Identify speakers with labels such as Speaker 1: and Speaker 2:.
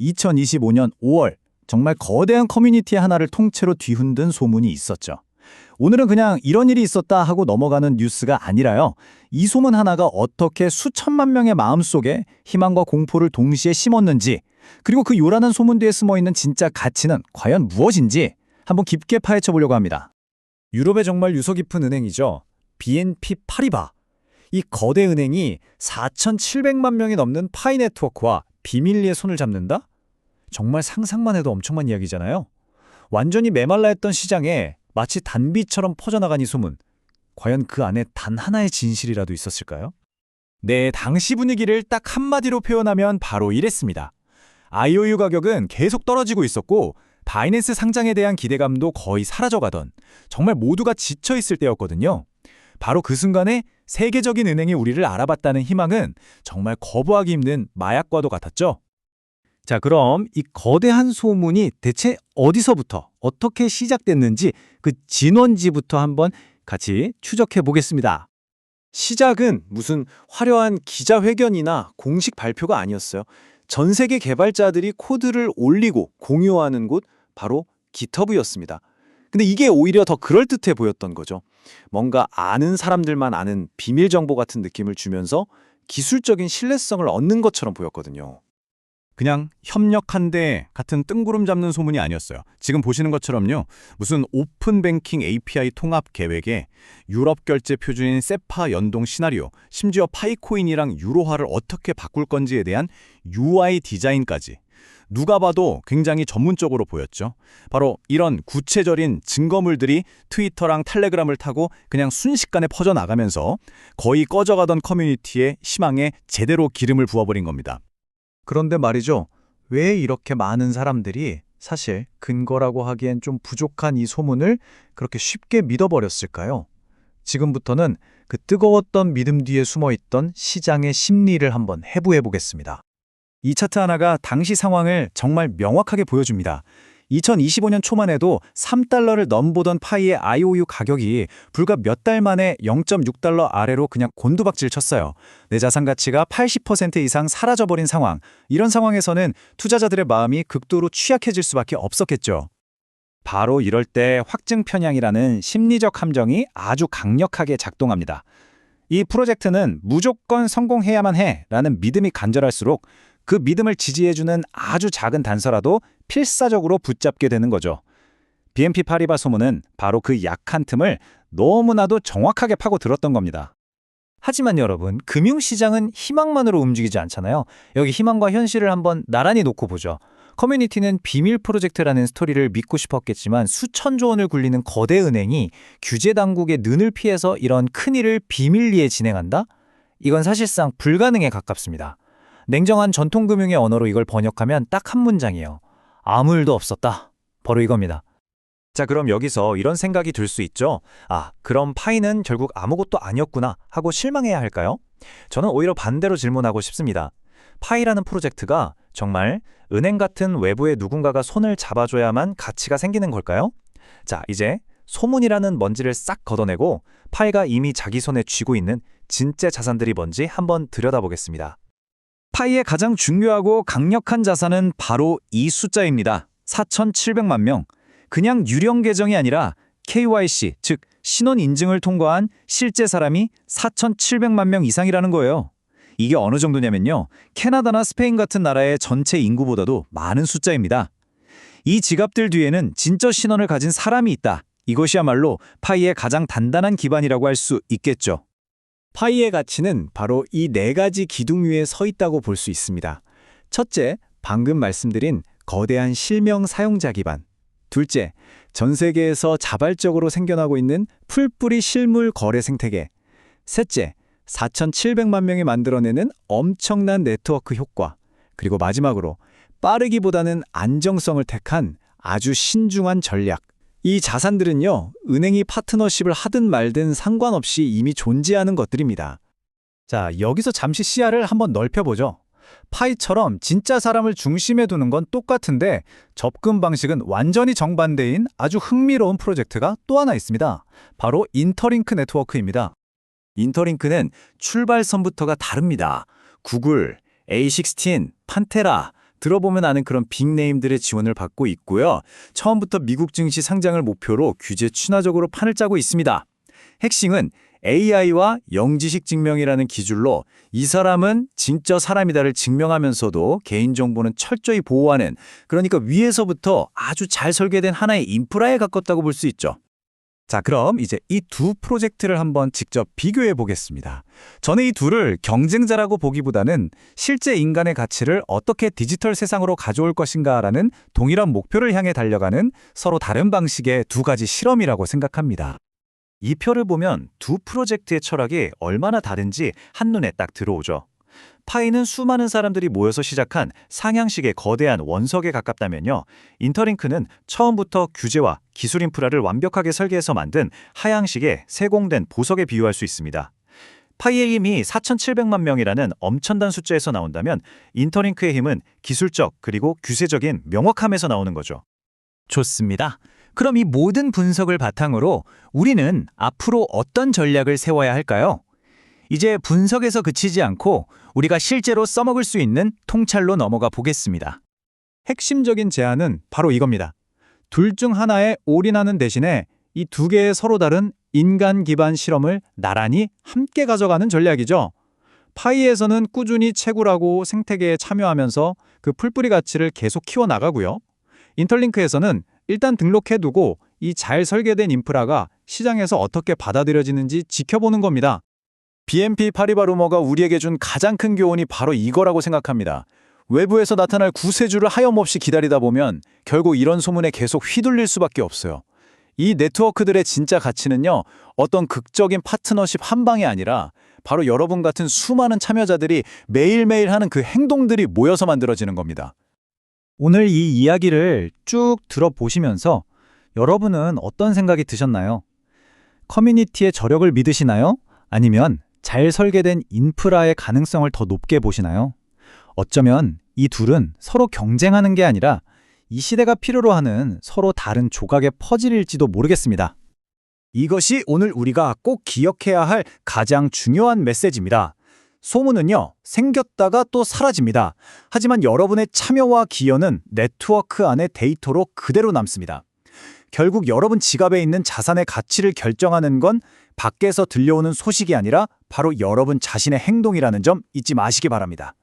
Speaker 1: 2025년 5월 정말 거대한 커뮤니티 하나를 통째로 뒤흔든 소문이 있었죠. 오늘은 그냥 이런 일이 있었다 하고 넘어가는 뉴스가 아니라요. 이 소문 하나가 어떻게 수천만 명의 마음속에 희망과 공포를 동시에 심었는지, 그리고 그 요란한 소문 뒤에 숨어있는 진짜 가치는 과연 무엇인지 한번 깊게 파헤쳐 보려고 합니다. 유럽의 정말 유서 깊은 은행이죠. BNP 파리바. 이 거대 은행이 4,700만 명이 넘는 파이 네트워크와 비밀리에 손을 잡는다? 정말 상상만 해도 엄청난 이야기잖아요. 완전히 메말라 했던 시장에 마치 단비처럼 퍼져나간 이 소문. 과연 그 안에 단 하나의 진실이라도 있었을까요? 네, 당시 분위기를 딱 한마디로 표현하면 바로 이랬습니다. IOU 가격은 계속 떨어지고 있었고 바이낸스 상장에 대한 기대감도 거의 사라져가던, 정말 모두가 지쳐있을 때였거든요. 바로 그 순간에 세계적인 은행이 우리를 알아봤다는 희망은 정말 거부하기 힘든 마약과도 같았죠. 자, 그럼 이 거대한 소문이 대체 어디서부터 어떻게 시작됐는지 그 진원지부터 한번 같이 추적해 보겠습니다. 시작은 무슨 화려한 기자회견이나 공식 발표가 아니었어요. 전 세계 개발자들이 코드를 올리고 공유하는 곳, 바로 GitHub였습니다. 근데 이게 오히려 더 그럴듯해 보였던 거죠. 뭔가 아는 사람들만 아는 비밀 정보 같은 느낌을 주면서 기술적인 신뢰성을 얻는 것처럼 보였거든요. 그냥 협력한데 같은 뜬구름 잡는 소문이 아니었어요. 지금 보시는 것처럼요. 무슨 오픈 뱅킹 API 통합 계획에 유럽 결제 표준인 세파 연동 시나리오, 심지어 파이코인이랑 유로화를 어떻게 바꿀 건지에 대한 UI 디자인까지. 누가 봐도 굉장히 전문적으로 보였죠. 바로 이런 구체적인 증거물들이 트위터랑 텔레그램을 타고 그냥 순식간에 퍼져나가면서 거의 꺼져가던 커뮤니티의 희망에 제대로 기름을 부어버린 겁니다. 그런데 말이죠. 왜 이렇게 많은 사람들이 사실 근거라고 하기엔 좀 부족한 이 소문을 그렇게 쉽게 믿어버렸을까요? 지금부터는 그 뜨거웠던 믿음 뒤에 숨어있던 시장의 심리를 한번 해부해 보겠습니다. 이 차트 하나가 당시 상황을 정말 명확하게 보여줍니다. 2025년 초만 해도 3달러를 넘보던 파이의 IOU 가격이 불과 몇 달 만에 0.6달러 아래로 그냥 곤두박질 쳤어요. 내 자산 가치가 80% 이상 사라져버린 상황. 이런 상황에서는 투자자들의 마음이 극도로 취약해질 수밖에 없었겠죠. 바로 이럴 때 확증 편향이라는 심리적 함정이 아주 강력하게 작동합니다. 이 프로젝트는 무조건 성공해야만 해라는 믿음이 간절할수록 그 믿음을 지지해주는 아주 작은 단서라도 필사적으로 붙잡게 되는 거죠. BNP 파리바 소문은 바로 그 약한 틈을 너무나도 정확하게 파고들었던 겁니다. 하지만 여러분, 금융시장은 희망만으로 움직이지 않잖아요. 여기 희망과 현실을 한번 나란히 놓고 보죠. 커뮤니티는 비밀 프로젝트라는 스토리를 믿고 싶었겠지만 수천조 원을 굴리는 거대 은행이 규제 당국의 눈을 피해서 이런 큰일을 비밀리에 진행한다? 이건 사실상 불가능에 가깝습니다. 냉정한 전통금융의 언어로 이걸 번역하면 딱 한 문장이에요. 아무 일도 없었다. 바로 이겁니다. 자, 그럼 여기서 이런 생각이 들 수 있죠. 아, 그럼 파이는 결국 아무것도 아니었구나 하고 실망해야 할까요? 저는 오히려 반대로 질문하고 싶습니다. 파이라는 프로젝트가 정말 은행 같은 외부의 누군가가 손을 잡아줘야만 가치가 생기는 걸까요? 자, 이제 소문이라는 먼지를 싹 걷어내고 파이가 이미 자기 손에 쥐고 있는 진짜 자산들이 뭔지 한번 들여다보겠습니다. 파이의 가장 중요하고 강력한 자산은 바로 이 숫자입니다. 4,700만 명. 그냥 유령 계정이 아니라 KYC, 즉 신원 인증을 통과한 실제 사람이 4,700만 명 이상이라는 거예요. 이게 어느 정도냐면요. 캐나다나 스페인 같은 나라의 전체 인구보다도 많은 숫자입니다. 이 지갑들 뒤에는 진짜 신원을 가진 사람이 있다. 이것이야말로 파이의 가장 단단한 기반이라고 할 수 있겠죠. 파이의 가치는 바로 이 네 가지 기둥 위에 서 있다고 볼 수 있습니다. 첫째, 방금 말씀드린 거대한 실명 사용자 기반. 둘째, 전 세계에서 자발적으로 생겨나고 있는 풀뿌리 실물 거래 생태계. 셋째, 4,700만 명이 만들어내는 엄청난 네트워크 효과. 그리고 마지막으로 빠르기보다는 안정성을 택한 아주 신중한 전략. 이 자산들은요, 은행이 파트너십을 하든 말든 상관없이 이미 존재하는 것들입니다. 자, 여기서 잠시 시야를 한번 넓혀보죠. 파이처럼 진짜 사람을 중심에 두는 건 똑같은데 접근 방식은 완전히 정반대인 아주 흥미로운 프로젝트가 또 하나 있습니다. 바로 인터링크 네트워크입니다. 인터링크는 출발선부터가 다릅니다. 구글, A16, 판테라, 들어보면 아는 그런 빅네임들의 지원을 받고 있고요. 처음부터 미국 증시 상장을 목표로 규제 친화적으로 판을 짜고 있습니다. 핵심은 AI와 영지식 증명이라는 기술로 이 사람은 진짜 사람이다를 증명하면서도 개인정보는 철저히 보호하는, 그러니까 위에서부터 아주 잘 설계된 하나의 인프라에 가깝다고 볼 수 있죠.
Speaker 2: 자, 그럼 이제 이 두 프로젝트를 한번 직접 비교해 보겠습니다. 저는 이 둘을 경쟁자라고 보기보다는 실제 인간의 가치를 어떻게 디지털 세상으로 가져올 것인가라는 동일한 목표를 향해 달려가는 서로 다른 방식의 두 가지 실험이라고 생각합니다.
Speaker 1: 이 표를 보면 두 프로젝트의 철학이 얼마나 다른지 한눈에 딱 들어오죠. 파이는 수많은 사람들이 모여서 시작한 상향식의 거대한 원석에 가깝다면요. 인터링크는 처음부터 규제와 기술 인프라를 완벽하게 설계해서 만든 하향식의 세공된 보석에 비유할 수 있습니다. 파이의 힘이 4,700만 명이라는 엄청난 숫자에서 나온다면 인터링크의 힘은 기술적 그리고 규제적인 명확함에서 나오는 거죠.
Speaker 2: 좋습니다. 그럼 이 모든 분석을 바탕으로 우리는 앞으로 어떤 전략을 세워야 할까요? 이제 분석에서 그치지 않고 우리가 실제로 써먹을 수 있는 통찰로 넘어가 보겠습니다.
Speaker 1: 핵심적인 제안은 바로 이겁니다. 둘 중 하나에 올인하는 대신에 이 두 개의 서로 다른 인간 기반 실험을 나란히 함께 가져가는 전략이죠. 파이에서는 꾸준히 채굴하고 생태계에 참여하면서 그 풀뿌리 가치를 계속 키워나가고요. 인터링크에서는 일단 등록해두고 이 잘 설계된 인프라가 시장에서 어떻게 받아들여지는지 지켜보는 겁니다. BNP 파리바 루머가 우리에게 준 가장 큰 교훈이 바로 이거라고 생각합니다. 외부에서 나타날 구세주를 하염없이 기다리다 보면 결국 이런 소문에 계속 휘둘릴 수밖에 없어요. 이 네트워크들의 진짜 가치는요, 어떤 극적인 파트너십 한 방이 아니라 바로 여러분 같은 수많은 참여자들이 매일매일 하는 그 행동들이 모여서 만들어지는 겁니다. 오늘 이 이야기를 쭉 들어보시면서 여러분은 어떤 생각이 드셨나요? 커뮤니티의 저력을 믿으시나요? 아니면 잘 설계된 인프라의 가능성을 더 높게 보시나요? 어쩌면 이 둘은 서로 경쟁하는 게 아니라 이 시대가 필요로 하는 서로 다른 조각의 퍼즐일지도 모르겠습니다. 이것이 오늘 우리가 꼭 기억해야 할 가장 중요한 메시지입니다. 소문은요, 생겼다가 또 사라집니다. 하지만 여러분의 참여와 기여는 네트워크 안의 데이터로 그대로 남습니다. 결국 여러분 지갑에 있는 자산의 가치를 결정하는 건 밖에서 들려오는 소식이 아니라 바로 여러분 자신의 행동이라는 점 잊지 마시기 바랍니다.